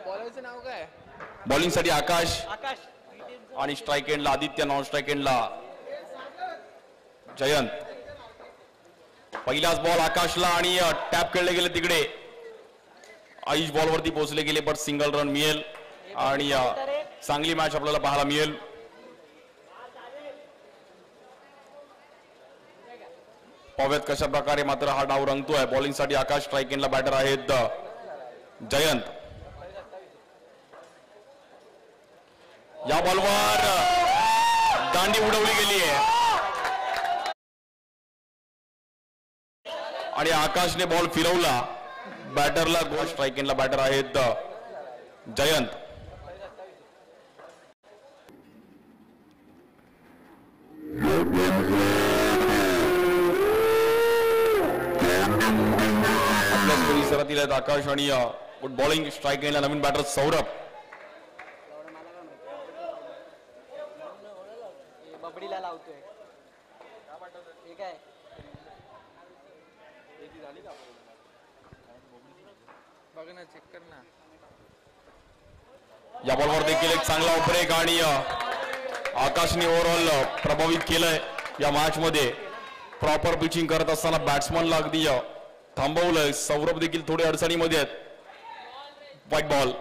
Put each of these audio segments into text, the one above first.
बॉलरचं नाव काय? बॉलिंग साठी आकाश आणि स्ट्राइक एंडला आदित्य, नॉन स्ट्राइक एंडला जयंत. पहिलाच बॉल आकाशला आणि टॅप खेळले गेले तिकडे. आयुष बॉल वरती पोहोचले गेले पण सिंगल रन मिळेल आणि चांगली मॅच आपल्याला पाहायला मिळेल. पाहूयात कशा प्रकारे मात्र हा डाव रंगतोय. बॉलिंग साठी आकाश, स्ट्राइक एंडला बॅटर आहेत जयंत. या बॉलवर दांडी उडवली गेली आहे आणि आकाशने बॉल फिरवला. बॅटरला गोल. स्ट्राइक एंडला बॅटर आहेत जयंत. आपल्याच परिसरातील आहेत आकाश आणि गुड बॉलिंग. स्ट्राइक एंडला नवीन बॅटर सौरभ. बबडीला लावतोय. ठीक आहे. बघ ना, चेक कर ना. या बॉलवर देखील एक चांगला ब्रेक आणि आकाशने ओव्हरऑल प्रभावित केलंय या मॅच मध्ये. प्रॉपर पिचिंग करत असताना बॅट्समनला अगदी थांबवलंय. सौरभ देखील थोडे अडचणीमध्ये आहेत. White ball.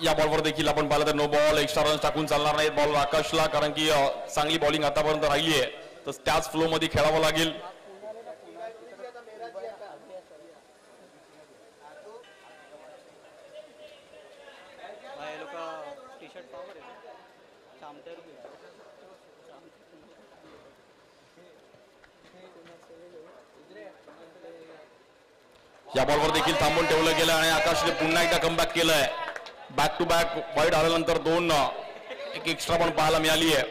या बॉलवर देखील आपण पाहिलं तर नो बॉल. एक्स्ट्रा रन टाकून चालणार नाहीत बॉल आकाशला, कारण की चांगली बॉलिंग आतापर्यंत राहिली आहे. तर त्याच फ्लो मध्ये खेळावं लागेल. या बॉलवर देखील थांबून ठेवलं गेलं आणि आकाशने पुन्हा एकदा कमबॅक केलंय. बॅक टू बॅक वाईट आल्यानंतर दोन एक एक्स्ट्रा पण पाहायला मिळाली आहे.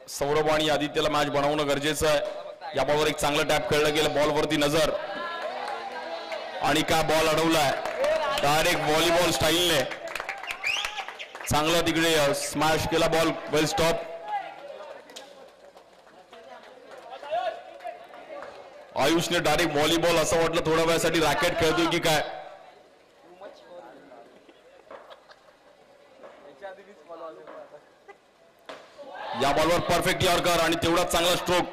सौरभ आणि आदित्यला मॅच बनवणं गरजेचं आहे. या बॉलवर एक चांगलं टॅप खेळलं गेलं. बॉलवरती नजर आणि काय बॉल अडवलाय डायरेक्ट व्हॉलीबॉल स्टाईलने. चांगला तिकडे स्मॅश केला बॉल. वेल स्टॉप. आयुषने डायरेक्ट व्हॉलीबॉल असं वाटलं थोड्या वेळासाठी रॅकेट खेळतोय की काय. या बॉलवर परफेक्ट यॉर्कर आणि तेवढाच चांगला स्ट्रोक.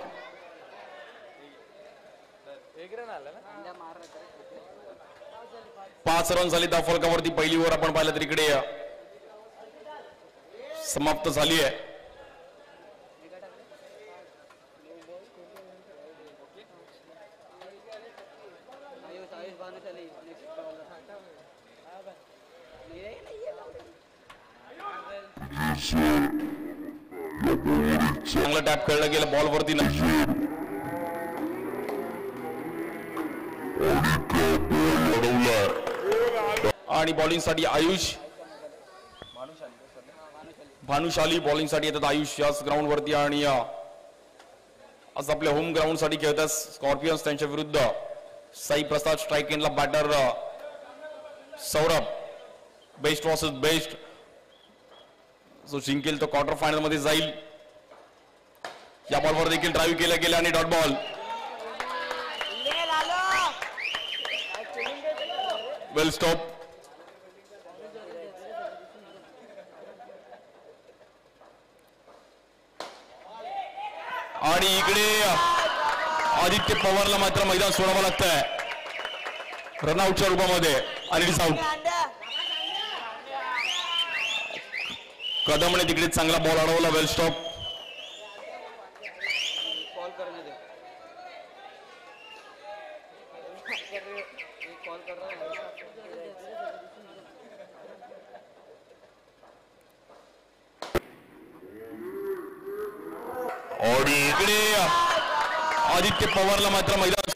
5 रन झाली त्या फलकावरती. पहिली ओव्हर आपण पाहिलं तर इकडे समाप्त झाली आहे. चांगलं टॅप खेळलं गेलं बॉलवरती. आणि बॉलिंग साठी आयुष, भानुशाली बॉलिंग साठी येतात. आयुष याच ग्राउंड वरती आणि आज आपल्या होम ग्राउंड साठी खेळतात स्कॉर्पियन्स. त्यांच्या विरुद्ध साई प्रसाद. स्ट्राइक एंडला batter Saurabh. Best versus best. जो जिंकेल तो क्वार्टर फायनल मध्ये जाईल. या बॉलवर देखील ड्राईव्ह केलं गेलं आणि डॉट बॉल. वेल स्टॉप. आणि इकडे आदित्य पवारला मात्र मैदान सोडावं लागतंय रनआउटच्या रूपामध्ये. आणि इट इज आउट. कदमने तिकडे चांगला बॉल अडवला. वेल स्टॉप. आणि इकडे आदित्य पवारला मात्र मैदान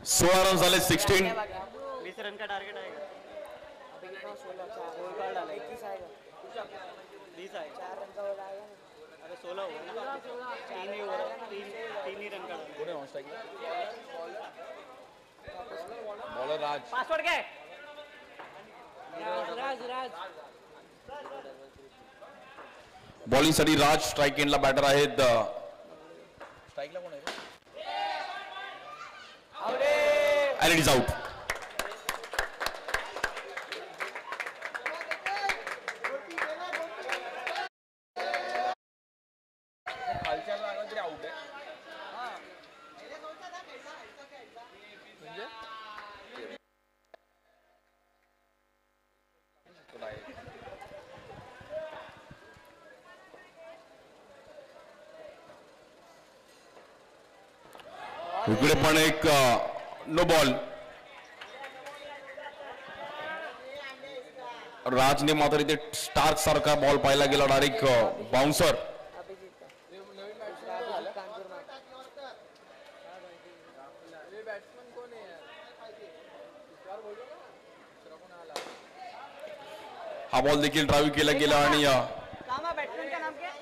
16 रन झाले 16. 20 रन का टारगेट आएगा। 21 आएगा। 20 आएगा। 4 रन का ओवर आएगा। अरे 16 ओवर ना, 3 ही ओवर, 3 ही रन का। बॉलर राज. पासवर्ड काय? राज बॉलिंग साठी राज. स्ट्राईक एंडला बॅटर आहेत. स्ट्राईकला कोण आहे? And it is out. खालच्या लागला तरी आउट आहे म्हणजे इकडे पण एक नो बॉल. राजने मात्र इथे स्टार्क सारखा बॉल पाहायला गेला. Direct bouncer. बॅट्समन कोण आहे यार बोलू ना दुसरा कोण आला हा बॉल देखील ड्राईव्ह केला गेला आणि काम है बैट्समैन का नाम क्या है?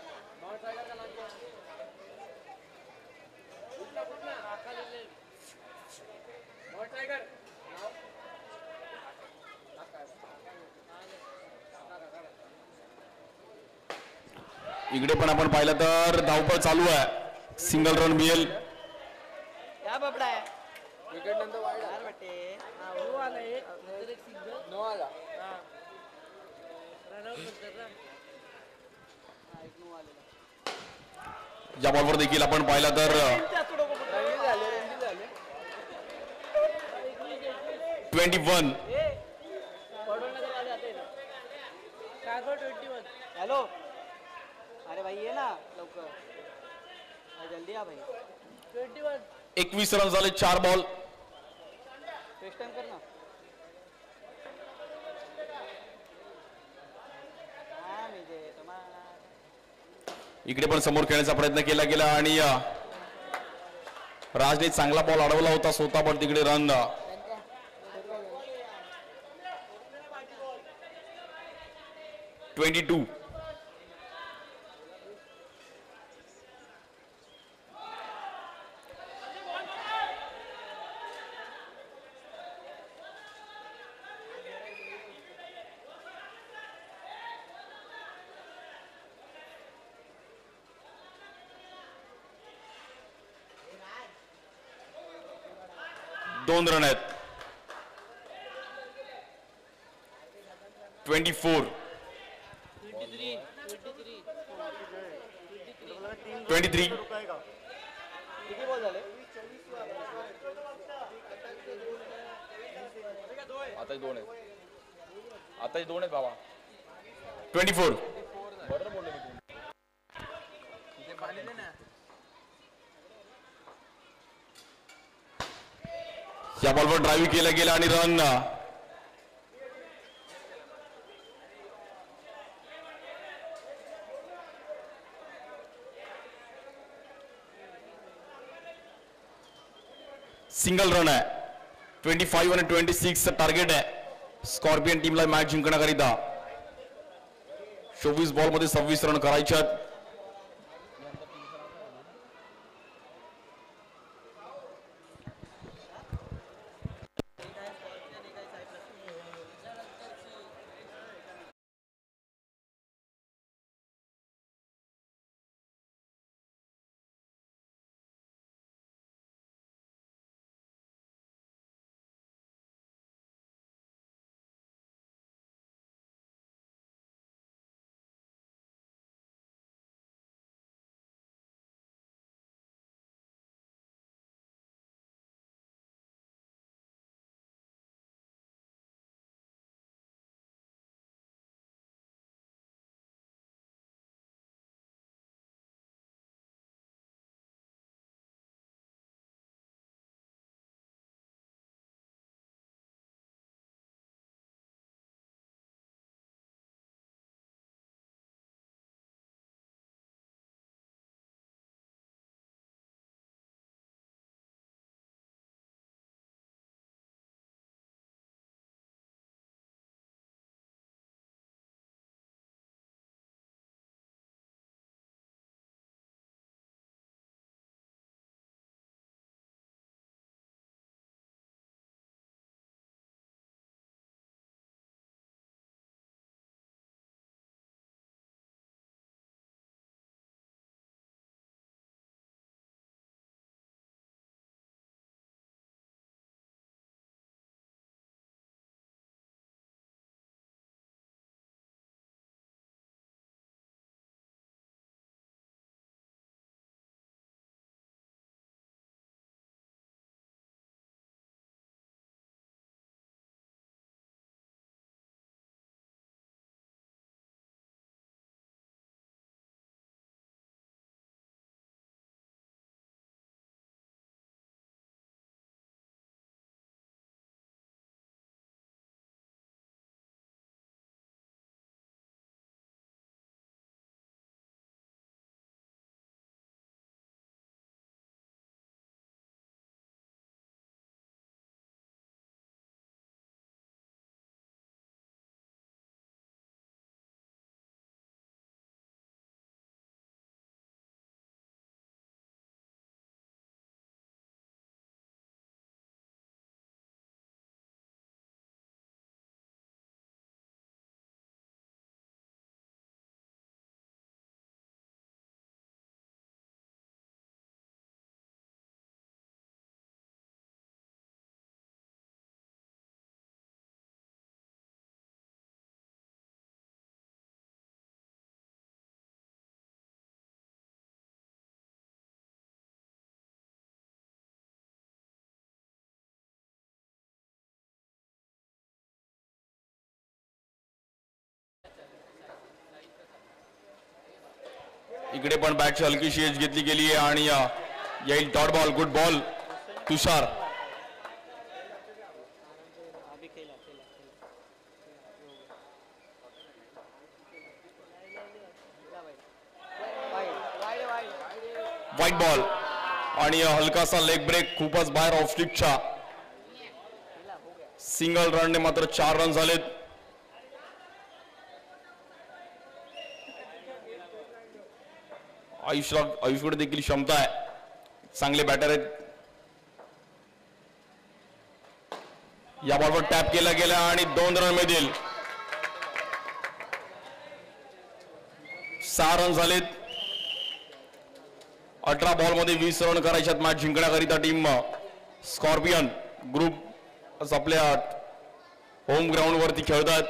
इकडे पण आपण पाहिलं तर धावपळ चालू आहे. सिंगल रन मिळेल. क्या बबड़ा है? विकेट नंतर वाईड यार बटे हाँ वो वाला एक नंतर एक सिंगल नो आला हाँ रन आउट कर रहा हाँ एक नो वाले या बॉलवर देखील आपण पाहिलं तर रणजी झाले 21. पडोल नगर वाले आते हैं कागो 21 हेलो अरे भाई ये ना लवकर जल्दी आ भाई 21 21 रन झाले 4 बॉल. फेस टाइम करना हाँ मुझे तुम्हारा इकडे पण समोर खेळण्याचा प्रयत्न केला गेला आणि राजने चांगला बॉल अडवला होता स्वतः पण तिकडे रन. 22. दोन रन आहेत. 24. 23. किती बॉल झाले आता दोन आहेत. आता दोन आहेत बाबा. 24. बरोबर बोललो मी ते पाणी दे ना या बॉलवर ड्राईव्ह केला गेला आणि रन. सिंगल रन आहे. 25 आणि 26 टार्गेट आहे स्कॉर्पियन टीमला मॅच जिंकण्याकरिता. 24 बॉल मध्ये 26 रन करायच्यात. इकडे पण बॅटची हलकीशी एज घेतली गेली आहे आणि येईल डॉट बॉल. गुड बॉल तुषार. अभी खेला खेला व्हाईट बॉल आणि हलकासा लेग ब्रेक खूपच बाहेर ऑफ स्ट्रिकच्या. सिंगल रनने मात्र 4 रन झालेत. आयुषकडे देखील क्षमता आहे, चांगले बॅटर आहेत. या बॉलवर टॅप केला गेला आणि 2 रन मिळतील. 6 रन झालेत. 18 बॉल मध्ये 20 रन करायच्यात मॅच जिंकण्याकरिता टीम स्कॉर्पियन ग्रुप आपल्या होम ग्राउंड वरती खेळतात.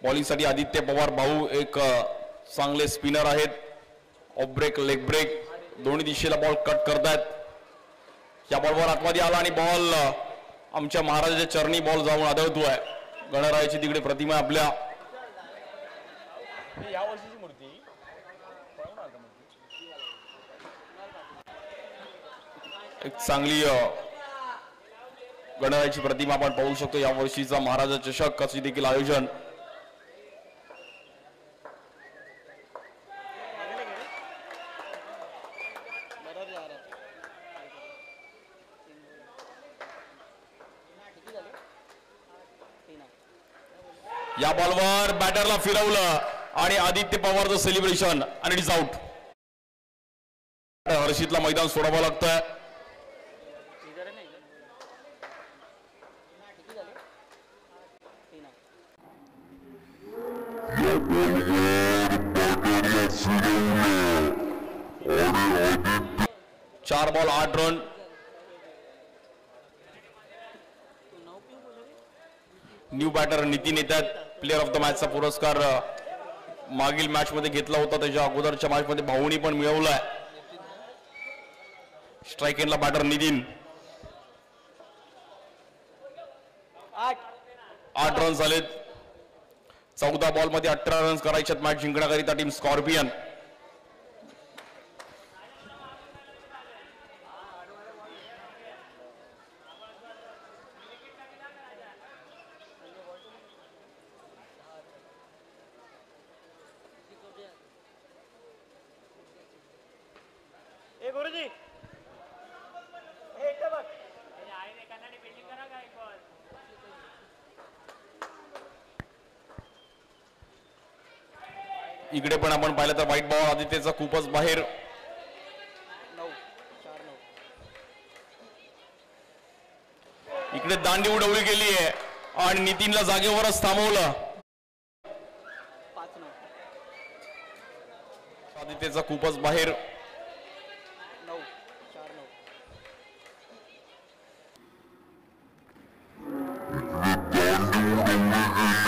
बॉलिंगसाठी आदित्य पवार भाऊ एक चांगले स्पिनर आहेत. ऑफ ब्रेक लेग ब्रेक दोन्ही दिशेला बॉल कट करतात. या बॉलवर आतमध्ये आला आणि बॉल आमच्या महाराजाच्या चरणी बॉल जाऊन आदळतोय. गणरायाची तिकडे प्रतिमा आपल्या. या वर्षीची मूर्ती पळून आलं मूर्ती. एक चांगली गणरायाची प्रतिमा आपण पाहू शकतो. या वर्षीचा महाराजा चषक असे देखील आयोजन. या बॉलवर बॅटरला फिरवलं आणि आदित्य पवारचं सेलिब्रेशन आणि इट इज आउट. हर्षितला मैदान सोडावं लागतं. चार ball 8 run. New batter Nitin येतात. प्लेअर ऑफ द मॅचचा पुरस्कार मागील मॅच मध्ये घेतला होता, त्याच्या अगोदरच्या मॅच मध्ये भाऊनी पण मिळवलाय. स्ट्राईक एंडला बॅटर नितीन. 8 रन झालेत. 14 बॉल मध्ये 18 रन करायच्यात मॅच जिंकण्याकरिता टीम स्कॉर्पियन. इकडे पण आपण पाहिलं तर व्हाईट बॉल आदित्यचा खूपच बाहेर. इकडे दांडी उडवली गेली आहे आणि नितीनला जागेवरच थांबवलं. आदित्यचा खूपच बाहेर.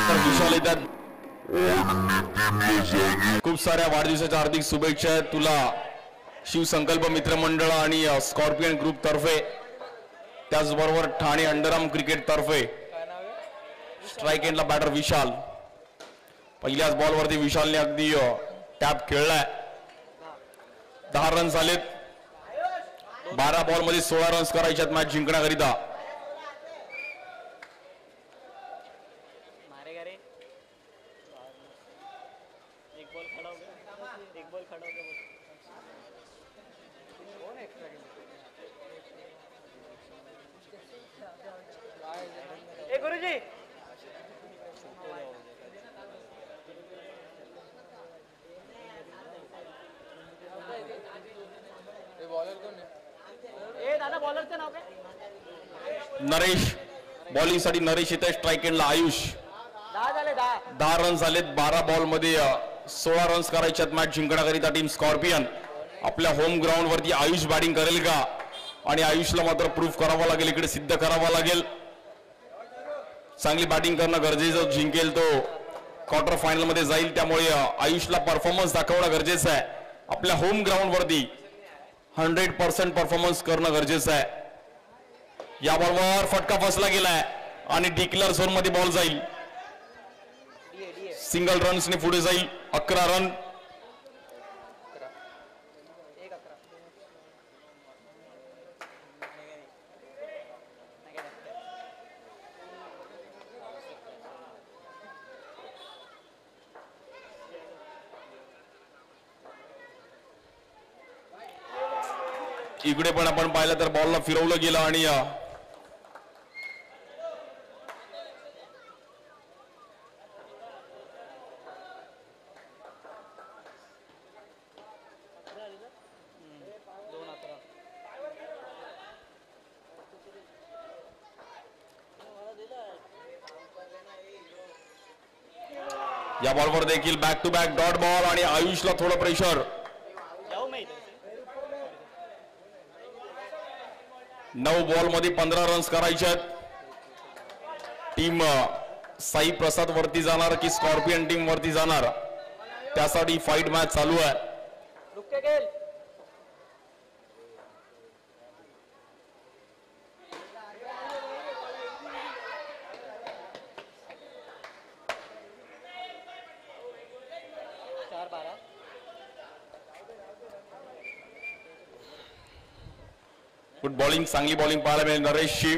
तर विशाल येतात. खूप साऱ्या वाढदिवसाच्या हार्दिक शुभेच्छा तुला शिवसंकल्प मित्रमंडळ आणि स्कॉर्पियन ग्रुप तर्फे, त्याचबरोबर ठाणे अंडरआर्म क्रिकेट तर्फे. स्ट्राईक एंडला बॅटर विशाल. पहिल्याच बॉलवरती विशालने अगदी टॅप खेळलाय. 10 रन झालेत. 12 बॉल मध्ये 16 रन्स करायच्यात मॅच जिंकण्याकरिता. नरेश बॉलिंग साठी नरेश येत आहे. स्ट्राईक एंडला आयुष. 10 रन झालेत. 12 बॉल मध्ये 16 रन्स करायच्यात मॅच जिंकण्याकरिता टीम स्कॉर्पियन. आपल्या होम ग्राउंड वरती आयुष बॅटिंग करेल का? आणि आयुषला मात्र प्रूफ करावा लागेल, इकडे सिद्ध करावा लागेल. चांगली बॅटिंग करणं गरजेचं, जिंकेल तो क्वार्टर फायनल मध्ये जाईल. त्यामुळे आयुषला परफॉर्मन्स दाखवणं गरजेचं आहे. आपल्या होम ग्राउंड वरती 100% परफॉर्मन्स करणं गरजेचं आहे. या बॉलवर फटका फसला गेलाय आणि डिक्लेअर झोन मध्ये बॉल जाईल. सिंगल रन्सने पुढे जाईल. 11 रन. इकडे पण आपण पाहिलं तर बॉलला फिरवलं गेलं आणि या बॉलवर देखील back to back dot ball आणि आयुषला थोडं प्रेशर. 9 बॉल मध्ये 15 रन्स करायचे आहेत. टीम साई प्रसाद वरती जाणार की स्कॉर्पियन टीम वरती जाणार, त्यासाठी फाईट मॅच चालू आहे. गुड बॉलिंग, चांगली बॉलिंग पाहायला मिळेल नरेशची.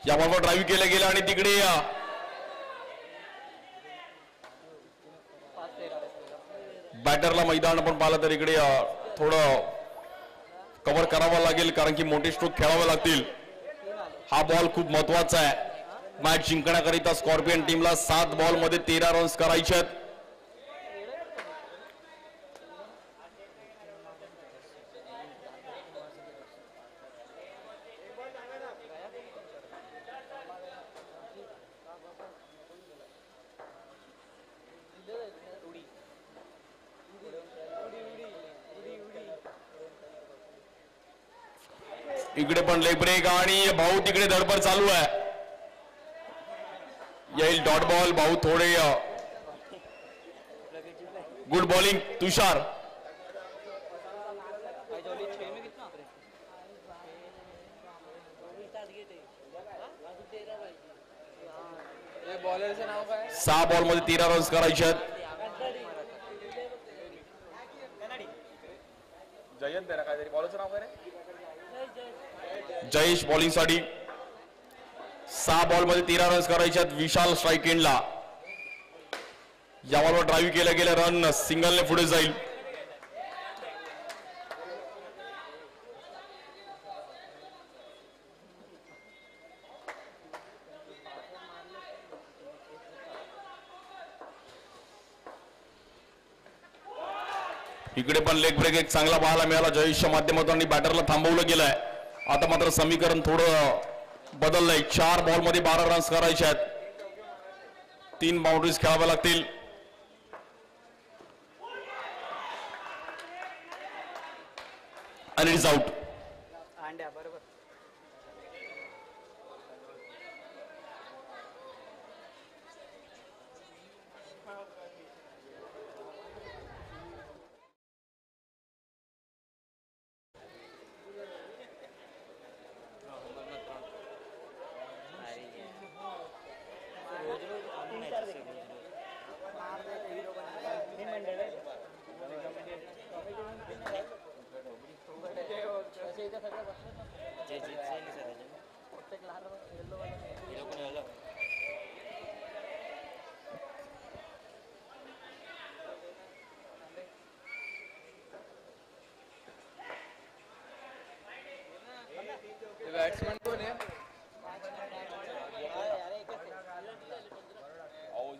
या बॉलवर ड्राईव्ह केलं गेलं आणि तिकडे बॅटरला मैदान आपण पाहिलं तर इकडे थोडं कव्हर करावं लागेल, कारण की मोठे स्ट्रोक खेळावे लागतील. हा बॉल खूप महत्वाचा आहे मॅच जिंकण्याकरिता. स्कॉर्पियन टीमला 7 बॉल मध्ये 13 रन्स करायचे आहेत. इकडे पण लेग ब्रेक आणि भाऊ तिकडे धडपड चालू आहे. येईल डॉट बॉल. भाऊ थोडे गुड बॉलिंग तुषार. बॉलरचं नाव काय? 6 बॉल मध्ये 13 रन्स करायचे आहेत. जयंत आहे ना काहीतरी, बॉलरचं नाव काय रे? जयेश बॉलिंग साठी. 6 बॉल मध्ये 13 रन्स करायचे आहेत. विशाल स्ट्राईक एंडला. या बॉलवर ड्राईव्ह केलं गेलं, रन सिंगलने पुढे जाईल. इकडे पण लेग ब्रेक एक चांगला पाहायला मिळाला जयेशच्या माध्यमातून आणि बॅटरला थांबवलं गेलंय. आता मात्र समीकरण थोडं बदललंय. 4 बॉल मध्ये 12 रन्स करायचे आहेत. 3 बाउंड्रीज खेळाव्या लागतील. आणि इट इज आउट. बरोबर. बॅट्समॅन कोण आहे?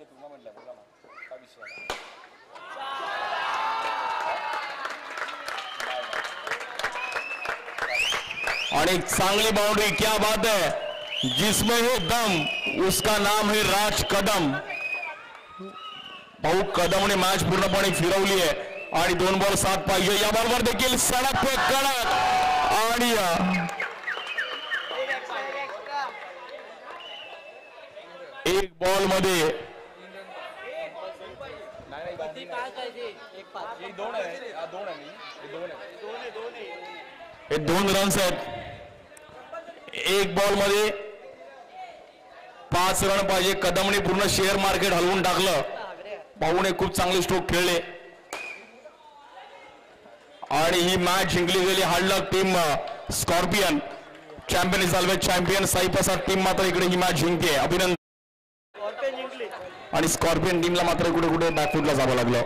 टुर्नामेंटला बोला ना काय विषय आहे? आणि एक चांगली बाउंड्री, क्या बात है, जिसमें है दम उसका नाम है राज कदम. भाऊ कदमने मॅच पूर्णपणे फिरवली आहे आणि 2 बॉल 7 पाहिजे. याबरोबर देखील सडक पे कडक आणि एक बॉल मध्ये हे 2 आहे, हा 2 आहे मी, हे 2 आहे. हे 2 रन्स आहेत. एक बॉल मध्ये 5 रन पाहिजे. कदमने पूर्ण शेअर मार्केट हलवून टाकलं. भाऊने खूप चांगले स्ट्रोक खेळले आणि ही मॅच जिंकली गेली. Hard luck team scorpion. Champion is always champion. Sai Prasad team मात्र इकडे ही मॅच जिंकते. अभिनंदन. आणि स्कॉर्पियन टीमला मात्र कुठे कुठे बॅकफुटला जावं लागलं.